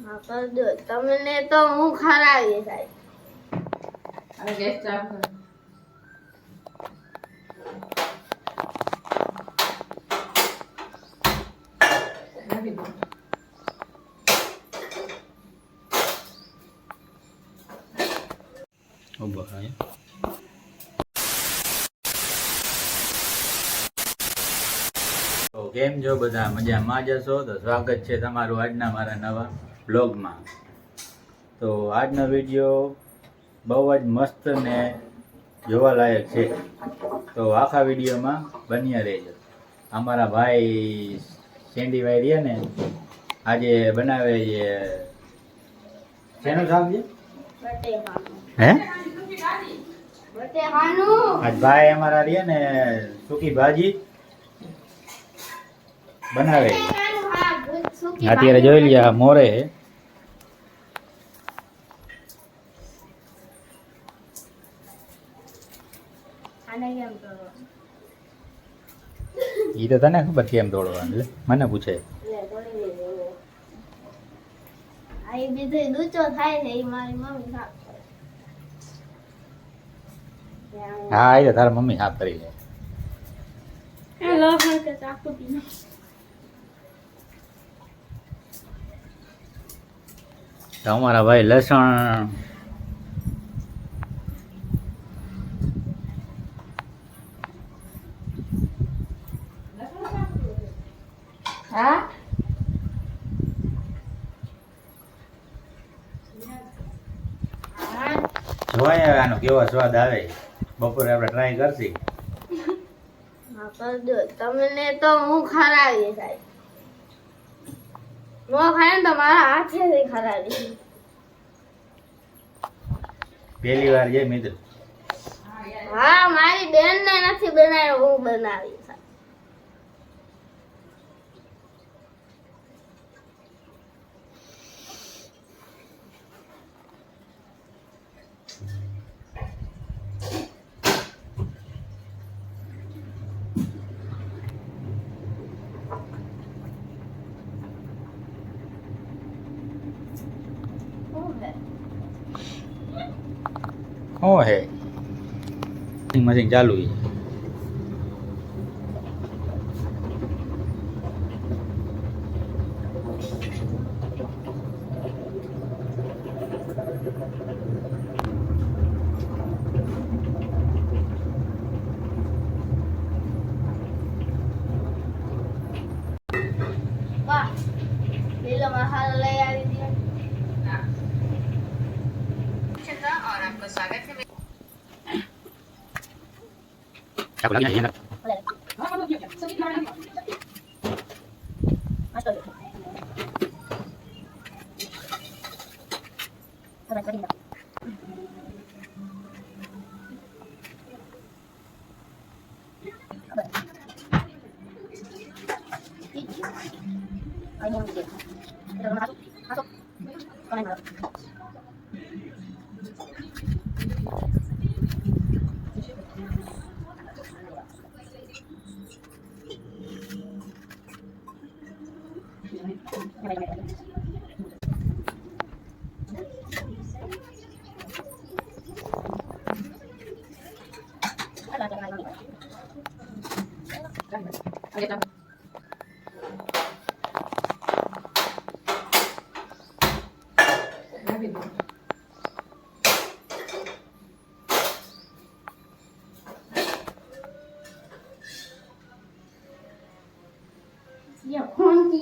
હા કરજો તમને તો હું ખરાવી સાહેબ. હવે ગેસ ચાલુ કર. નાખી દો. તો કેમ છો બધા, મજામાં જશો? તો સ્વાગત છે તમારું આજના મારા નવા બ્લોગમાં. તો આજનો વિડીયો બહુ જ મસ્ત ને જોવાલાયક છે, તો આખા વિડીયોમાં બન્યા રહેજો. અમારા ભાઈ સેન્ડીભાઈ રહ્યા ને, આજે બનાવે છે શેનું શાક છે? હે આજ ભાઈ અમારા રહ્યા ને સૂકી ભાજી બનાવે છે. અત્યારે જોઈ લ્યા મોરે ઈ તો તને ખબર કેમ દોડવાનું, એટલે મને પૂછે. હા, એ તારા મમ્મી સાફ કરી લે. તો અમારા ભાઈ લસણ હા જોવાય આનો કેવો સ્વાદ આવે. બપોરે આપણે ટ્રાય કરશી. હા કરજો તમને તો હું ખરાવી સાહેબ. નો ખાય ને તો મારા હાથેથી ખરાવી. પહેલી વાર જે મિત્ર. હા મારી બેન ને નથી બનાવ્યો, હું બનાવી સાહેબ. ઓ હે મશીન ચાલુ છે. વાહ લીલો મસાલો લઈ આવી દે. और आपका स्वागत है. ये कौन की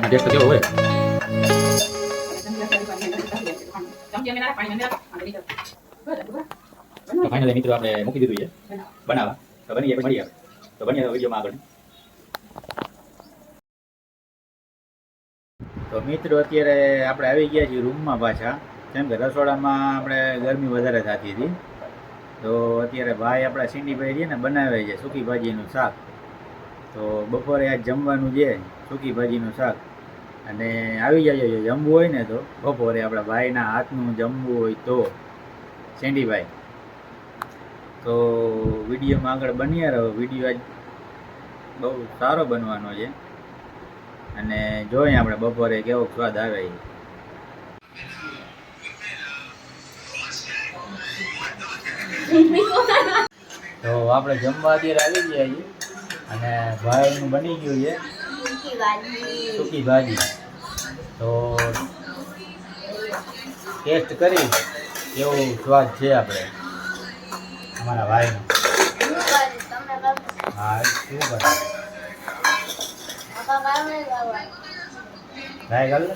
ટેસ્ટ કેવો હોય તો ફાઇનલી મિત્રો આપણે મૂકી દીધું છે બનાવવા તો બની જાય પછી મળીએ તો બની જાય વિડીયોમાં આગળ તો મિત્રો અત્યારે આપણે આવી ગયા છીએ રૂમમાં પાછા કેમ કે રસોડામાં આપણે ગરમી વધારે થતી હતી તો અત્યારે ભાઈ આપણા સિંડીભાઈ છે ને બનાવે છે સૂકી ભાજીનું શાક તો બપોરે આજ જમવાનું છે સૂકી ભાજીનું શાક અને આવી જાય જો જમવું હોય ને તો બપોરે આપણા ભાઈના હાથનું જમવું હોય તો સેન્ડીભાઈ તો વિડીયોમાં આગળ બન્યા રહો વિડીયો આજ બહુ સારો બનવાનો છે અને જોઈએ આપણે બપોરે કેવો સ્વાદ આવે છે તો આપણે જમવા અત્યારે આવી ગયા છીએ અને ભાઈનું બની ગયું છે સૂકી ભાજી તો ટેસ્ટ કરી કેવો સ્વાદ છે આપણે અમારા ભાઈનો હા શું કરે ભાઈ ગાલ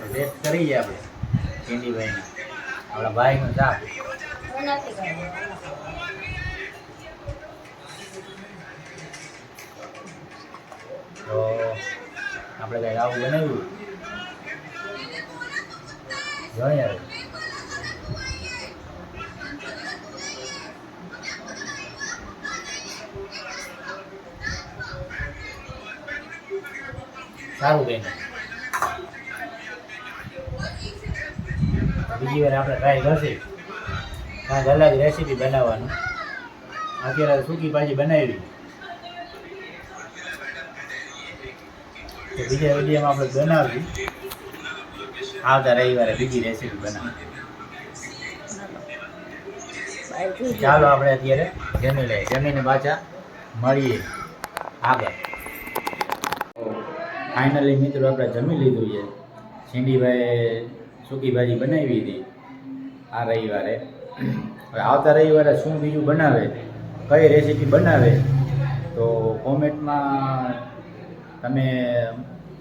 ટેસ્ટ કરીએ આપણે કેન્ડીભાઈને આપણા ભાઈનું શાક તો આપણે કંઈક આવું બનાવ્યું જોઈએ હવે સારું કંઈ બીજી વાર આપણે ટ્રાય કરશે કાંઈક અલગ રેસીપી બનાવવાનું અત્યારે સૂકી ભાજી બનાવી તો બીજા વિડીયોમાં આપણે બનાવશું આવતા રવિવારે બીજી રેસીપી બનાવી ચાલો આપણે અત્યારે જમી લઈએ જમીને પાછા મળીએ આગળ ફાઇનલી મિત્રો આપણે જમી લીધું છે સિંડીભાઈ સૂકી ભાજી બનાવી હતી આ રવિવારે હવે આવતા રવિવારે શું બીજું બનાવે કઈ રેસીપી બનાવે તો કોમેન્ટમાં તમે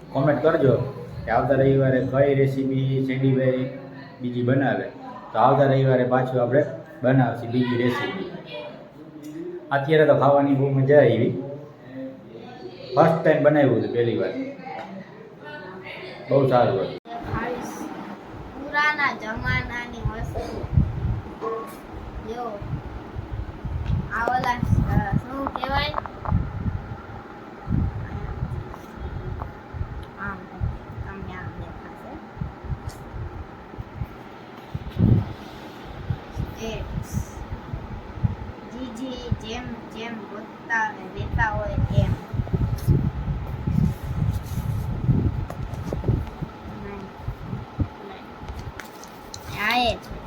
કોમેન્ટ કરજો કે આવતા રવિવારે કઈ રેસીપી સિંડીભાઈ બીજી બનાવે તો આવતા રવિવારે પાછું આપણે બનાવશું બીજી રેસીપી અત્યારે તો ખાવાની બહુ મજા આવી ફર્સ્ટ ટાઈમ બનાવ્યું હતું પહેલી વાર બહુ સારું હતું પુરાના જમાનાની વસ્તુ જો આ ઓલા શું કહેવાય આમ તમને આમ દેખાશે સ્ટેપ્સ જી જેમ જેમ વધતા રહેતા હોય એમ આયે છે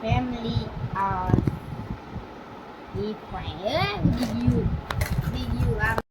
family are different. Big you.